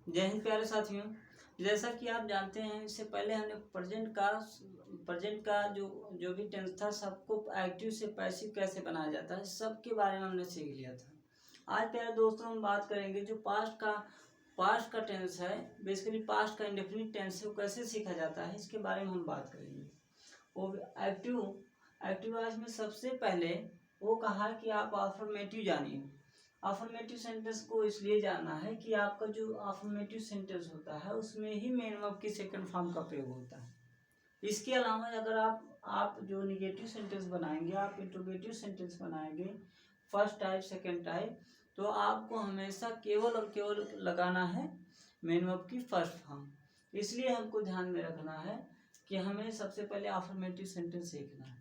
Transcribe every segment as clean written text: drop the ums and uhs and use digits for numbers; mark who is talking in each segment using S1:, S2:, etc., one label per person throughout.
S1: जय हिंद प्यारे साथियों। जैसा कि आप जानते हैं, इससे पहले हमने प्रेजेंट का जो भी टेंस था, सबको एक्टिव से पैसिव कैसे बनाया जाता है, सब के बारे में हमने सीख लिया था। आज प्यारे दोस्तों हम बात करेंगे जो पास्ट का टेंस है, बेसिकली पास्ट का इंडेफिनिट टेंस है, वो कैसे सीखा जाता है, इसके बारे में हम बात करेंगे। वो एक्टिव वॉइस में सबसे पहले वो कहा कि आप अफर्मेटिव जानिए। अफर्मेटिव सेंटेंस को इसलिए जानना है कि आपका जो अफर्मेटिव सेंटेंस होता है उसमें ही मेन वर्ब की सेकंड फॉर्म का प्रयोग होता है। इसके अलावा अगर आप जो निगेटिव सेंटेंस बनाएंगे, आप इंट्रोगेटिव सेंटेंस बनाएंगे, फर्स्ट टाइप सेकंड टाइप, तो आपको हमेशा केवल और केवल लगाना है मेन वर्ब की फर्स्ट फॉर्म। इसलिए हमको ध्यान में रखना है कि हमें सबसे पहले अफर्मेटिव सेंटेंस सीखना है।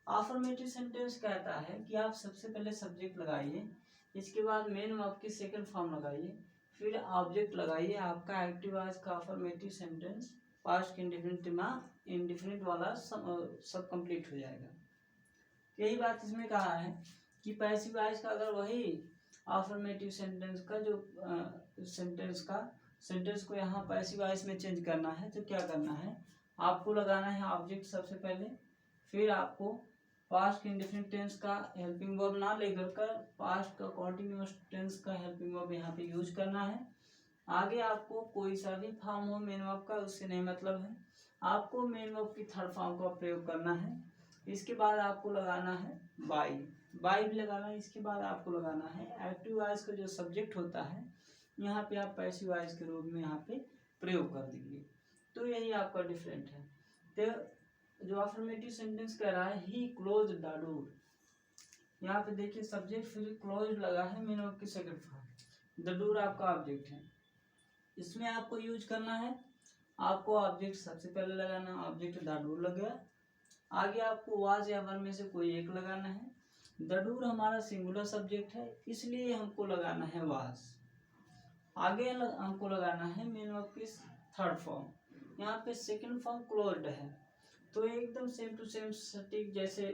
S1: अफर्मेटिव सेंटेंस कहता है कि आप सबसे पहले सब्जेक्ट लगाइए, इसके बाद मेन वर्ब की सेकंड फॉर्म लगाइए, फिर ऑब्जेक्ट लगाइए। आपका एक्टिव वॉइस का अफर्मेटिव सेंटेंस पास्ट इंडेफिनिट वाला सब कंप्लीट हो जाएगा। यही बात इसमें कहा है कि पैसिव वॉइस का अगर वही अफर्मेटिव सेंटेंस का जो सेंटेंस को यहाँ पैसिव वॉइस में चेंज करना है, तो क्या करना है, आपको लगाना है ऑब्जेक्ट सबसे पहले, फिर आपको पास्ट इंडेफिनिट टेंस का हेल्पिंग वर्ब ना लेकर कर पास्ट का कॉन्टिन्यूअस टेंस का हेल्पिंग वर्ब यहाँ पे यूज करना है। आगे आपको कोई सा भी फॉर्म हो मेन वर्ब का, उससे नहीं मतलब है, आपको मेन वर्ब की थर्ड फॉर्म का प्रयोग करना है। इसके बाद आपको लगाना है बाई भी लगाना है। इसके बाद आपको लगाना है एक्टिव वॉइस का जो सब्जेक्ट होता है, यहाँ पे आप पैसिव वॉइस के रूप में यहाँ पे प्रयोग कर देंगे। तो यही आपका डिफरेंट है। तो जो अफर्मेटिव सेंटेंस कह रहा है ही क्लोज द डोर, यहाँ पे देखिए सब्जेक्ट फिर क्लोज लगा है मेन वर्ब की सेकंड फॉर्म, द डोर आपका ऑब्जेक्ट है। इसमें आपको यूज करना है, आपको ऑब्जेक्ट सबसे पहले लगाना, ऑब्जेक्ट द डोर लग गया। आगे आपको वाज या वर में से कोई एक लगाना है। द डोर हमारा सिंगुलर सब्जेक्ट है, इसलिए हमको लगाना है वाज। आगे हमको लगाना है मेन वर्ब की थर्ड फॉर्म, यहाँ पे सेकंड फॉर्म क्लोज्ड है, तो एकदम सेम टू सेम सटीक जैसे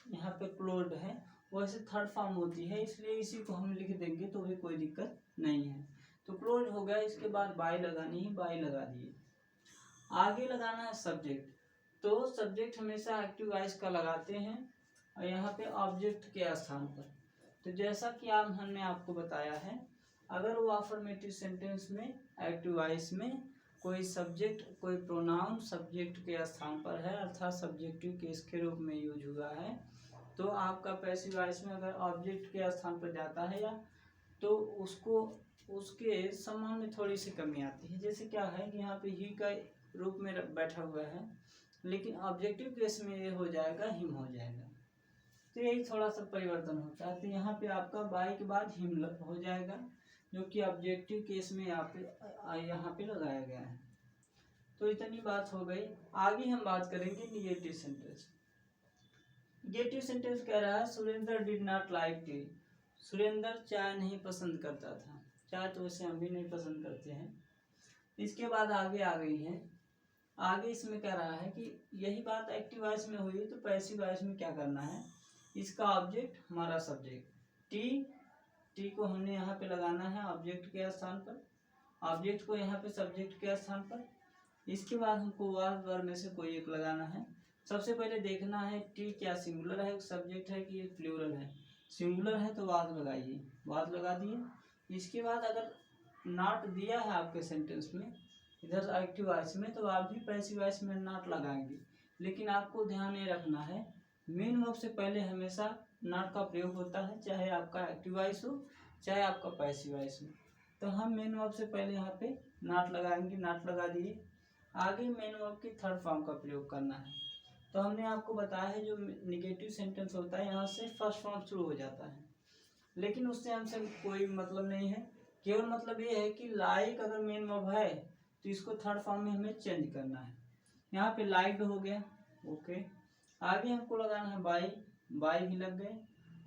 S1: यहाँ पे क्लोज्ड है वैसे थर्ड फॉर्म होती है, इसलिए इसी को हम लिख देंगे तो भी कोई दिक्कत नहीं है। तो क्लोज हो गया, इसके बाद बाई लगानी है, बाई लगा दिए। आगे लगाना है सब्जेक्ट, तो सब्जेक्ट हमेशा एक्टिव वॉइस का लगाते हैं और यहाँ पे ऑब्जेक्ट के स्थान पर। तो जैसा कि हमने आपको बताया है, अगर वो अफर्मेटिव सेंटेंस में एक्टिव वॉइस में कोई सब्जेक्ट कोई प्रोनाउन सब्जेक्ट के स्थान पर है, अर्थात सब्जेक्टिव केस के रूप में यूज हुआ है, तो आपका पैसिव वॉइस में अगर ऑब्जेक्ट के स्थान पर जाता है या तो उसके सम्मान में थोड़ी सी कमी आती है। जैसे क्या है कि यहाँ पे ही का रूप में बैठा हुआ है, लेकिन ऑब्जेक्टिव केस में ये हो जाएगा हिम हो जाएगा, तो यही थोड़ा सा परिवर्तन होता है। तो यहाँ पे आपका बाई के बाद हिम हो जाएगा, जो कि ऑब्जेक्टिव केस में यहाँ पे लगाया गया है। तो इतनी बात हो गई। आगे हम बात करेंगे निगेटिव सेंटेंस। निगेटिव सेंटेंस कह रहा है Surendra did not like T, Surendra चाय नहीं पसंद करता था। चाय तो वैसे हम भी नहीं पसंद करते हैं। इसके बाद आगे आ गई है, आगे इसमें कह रहा है कि यही बात एक्टिव वॉइस में हुई, तो पैसिव वॉइस में क्या करना है, इसका ऑब्जेक्ट हमारा सब्जेक्ट टी को हमने यहाँ पे लगाना है ऑब्जेक्ट के स्थान पर, ऑब्जेक्ट को यहाँ पे सब्जेक्ट के स्थान पर। इसके बाद हमको वाज वर में से कोई एक लगाना है। सबसे पहले देखना है टी क्या सिंगुलर है सब्जेक्ट है कि ये प्लूरल है। सिंगुलर है तो वाज लगाइए, वाज लगा दिए। इसके बाद अगर नॉट दिया है आपके सेंटेंस में इधर एक्टिव वॉइस में, तो आप भी पैसिव वॉइस में नॉट लगाएंगे, लेकिन आपको ध्यान ये रखना है मेन वर्ब से पहले हमेशा नॉट का प्रयोग होता है, चाहे आपका एक्टिव वॉइस हो चाहे आपका पैसिव वॉइस हो। तो हम मेन वर्ब से पहले यहाँ पे नॉट लगाएंगे, नॉट लगा दिए। आगे मेन वर्ब की थर्ड फॉर्म का प्रयोग करना है। तो हमने आपको बताया है जो निगेटिव सेंटेंस होता है यहाँ से फर्स्ट फॉर्म शुरू हो जाता है, लेकिन उससे हमसे कोई मतलब नहीं है, केवल मतलब ये है कि लाइक अगर मेन वर्ब है तो इसको थर्ड फॉर्म में हमें चेंज करना है। यहाँ पे लाइक्ड हो गया, ओके। आगे हमको लगाना है बाई भी लग गए,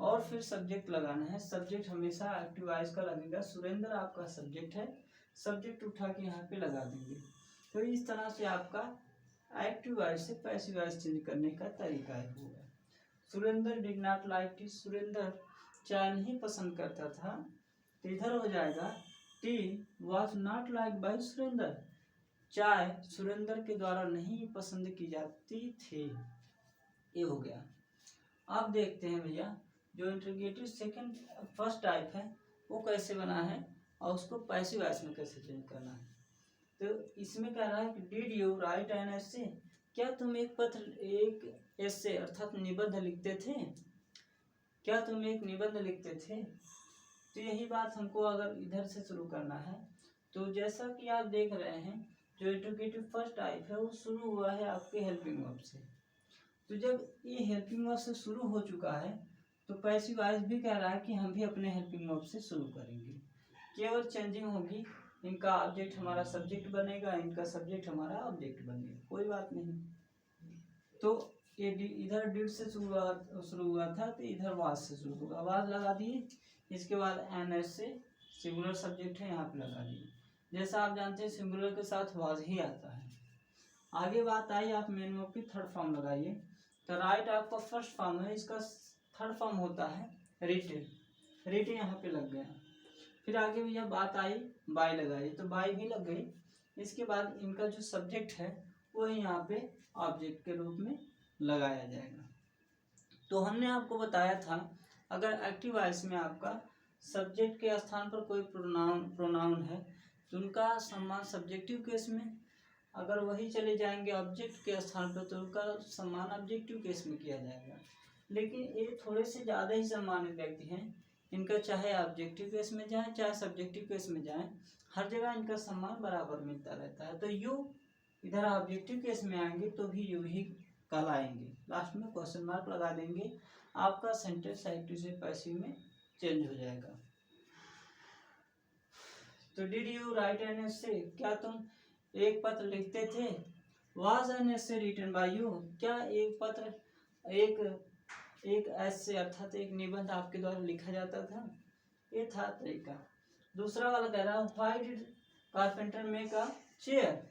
S1: और फिर सब्जेक्ट लगाना है। सब्जेक्ट हमेशा एक्टिव वॉइस का लगेगा, सुरेंद्र आपका सब्जेक्ट है, सब्जेक्ट उठा के यहाँ पे लगा देंगे। तो इस तरह से आपका एक्टिव वॉइस से पैसिव वॉइस चेंज करने का तरीका होगा। Surendra did not like T, Surendra चाय नहीं पसंद करता था, तो इधर हो जाएगा T was not like by Surendra, चाय सुरेंद्र के द्वारा नहीं पसंद की जाती थी। ये हो गया। अब देखते हैं भैया जो इंटरोगेटिव सेकंड फर्स्ट टाइप है वो कैसे बना है और उसको पैसिव वॉइस में कैसे चेंज करना है। तो इसमें कह रहा है कि did you write an essay, क्या तुम एक एसे अर्थात निबंध लिखते थे, क्या तुम एक निबंध लिखते थे। तो यही बात हमको अगर इधर से शुरू करना है तो जैसा कि आप देख रहे हैं जो इंटरोगेटिव फर्स्ट टाइप है वो शुरू हुआ है आपके हेल्पिंग वर्ब से। तो जब ये हेल्पिंग वर्ब से शुरू हो चुका है तो पैसिव वॉइस भी कह रहा है कि हम भी अपने हेल्पिंग वर्ब से शुरू करेंगे। केवल चेंजिंग होगी, इनका ऑब्जेक्ट हमारा सब्जेक्ट बनेगा, इनका सब्जेक्ट हमारा ऑब्जेक्ट बनेगा, कोई बात नहीं। तो ये इधर डिड से शुरू हुआ था तो इधर वाज से शुरू होगा, वाज लगा दिए, इसके बाद एन एस से सिंगुलर सब्जेक्ट है यहाँ पे लगा दिए। जैसा आप जानते हैं सिंगुलर के साथ वाज ही आता है। आगे बात आई आप मेन वर्ब की थर्ड फॉर्म लगाइए। तो राइट आपका फर्स्ट फॉर्म है, इसका थर्ड फॉर्म होता है रिटेन, रिटेन यहाँ पे लग गया। फिर आगे भैया बात आई बाय लगाई, तो बाय भी लग गई। इसके बाद इनका जो सब्जेक्ट है वो यहाँ पे ऑब्जेक्ट के रूप में लगाया जाएगा। तो हमने आपको बताया था अगर एक्टिव वॉइस में आपका सब्जेक्ट के स्थान पर कोई प्रोनाउन है तो उनका सम्मान सब्जेक्टिव केस में, अगर वही चले जाएंगे ऑब्जेक्ट के स्थान पर तो उनका सम्मान ऑब्जेक्टिव केस में किया जाएगा। लेकिन ये थोड़े से ज़्यादा ही सम्मानित व्यक्ति हैं, इनका चाहे ऑब्जेक्टिव केस में जाए चाहे सब्जेक्टिव केस में जाए हर जगह इनका सम्मान बराबर मिलता रहता है। तो यू इधर ऑब्जेक्टिव केस में आएंगे तो भी यू ही कहलाएंगे। लास्ट में क्वेश्चन मार्क लगा देंगे, आपका सेंटेंस एक्टिव से पैसिव में चेंज हो जाएगा। तो did you write an essay, क्या तुम एक पत्र लिखते थे। Was an essay written by you, क्या एक पत्र एक ऐसे अर्थात एक निबंध आपके द्वारा लिखा जाता था। ये था तरीका। दूसरा वाला कह रहा why did carpenter make a chair,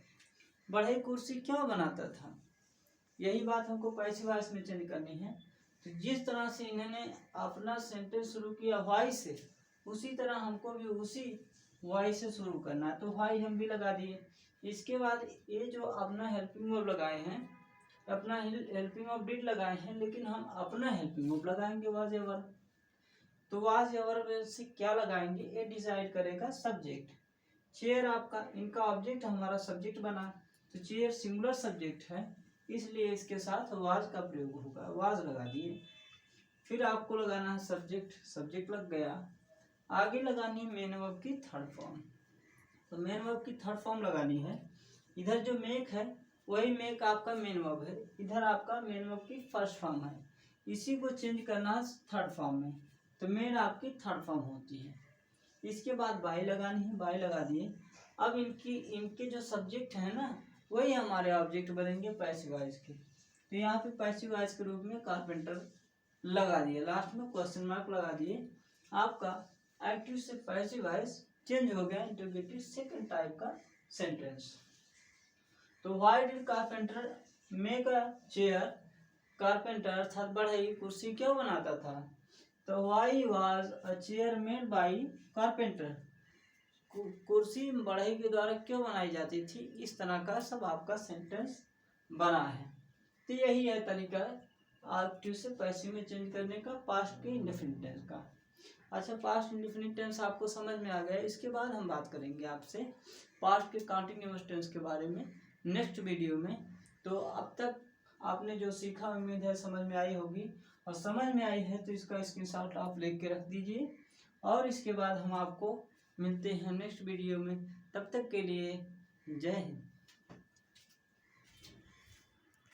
S1: बढ़ई कुर्सी क्यों बनाता था। यही बात हमको पैसिव वॉइस में चेंज करनी है। तो जिस तरह से इन्होंने अपना सेंटेंस शुरू किया व्हाई से, उसी तरह हमको भी उसी व्हाई से शुरू करना है। तो व्हाई हम भी लगा दिए। इसके बाद ये जो अपना हेल्पिंग वर्ब लगाए हैं, अपना हेल्पिंग वर्ब डिड लगाए हैं, लेकिन हम अपना हेल्पिंग वर्ब लगाएंगे वाज या वर्ब। तो वाज या वर्ब से क्या लगाएंगे ये डिसाइड करेगा सब्जेक्ट। चेयर आपका इनका ऑब्जेक्ट हमारा सब्जेक्ट बना, तो चेयर सिंगुलर सब्जेक्ट है इसलिए इसके साथ वाज का प्रयोग होगा, वाज लगा दिए। फिर आपको लगाना है सब्जेक्ट, सब्जेक्ट लग गया। आगे लगानी है मेन वर्ब की थर्ड फॉर्म। तो मेन वर्ब की थर्ड फॉर्म लगानी है। इधर जो मेक है वही मेक आपका मेन वर्ब है, इधर आपका मेन वर्ब की फर्स्ट फॉर्म है, इसी को चेंज करना है थर्ड फॉर्म में। तो मेन आपकी थर्ड फॉर्म होती है। इसके बाद बाय लगानी है, बाय लगा दिए। अब इनके जो सब्जेक्ट है ना वही हमारे ऑब्जेक्ट बनेंगे पैसिव वॉइस के। तो यहाँ पे पैसिव वॉइस के रूप में कारपेंटर लगा दिए, लास्ट में क्वेश्चन मार्क लगा दिए। आपका एक्टिव से पैसिव वॉइस चेंज हो गया इंटरोगेटिव सेकंड टाइप का सेंटेंस। तो why did carpenter make a chair, carpenter अर्थात बढ़ई कुर्सी क्यों बनाता था। तो why was a chair made by carpenter, कुर्सी बढ़ई के द्वारा क्यों बनाई जाती थी। इस तरह का सब आपका सेंटेंस बना है। तो यही है तरीका एक्टिव से पैसिव में चेंज करने का पास्ट के इंडेफिनिट टेंस का। अच्छा, पास्ट इंडेफिनिट टेंस आपको समझ में आ गया। इसके बाद हम बात करेंगे आपसे पास्ट के कंटीन्यूअस टेंस के बारे में नेक्स्ट वीडियो में। तो अब तक आपने जो सीखा उम्मीद है समझ में आई होगी, और समझ में आई है तो इसका स्क्रीनशॉट आप लेके के रख दीजिए। और इसके बाद हम आपको मिलते हैं नेक्स्ट वीडियो में। तब तक के लिए जय हिंद।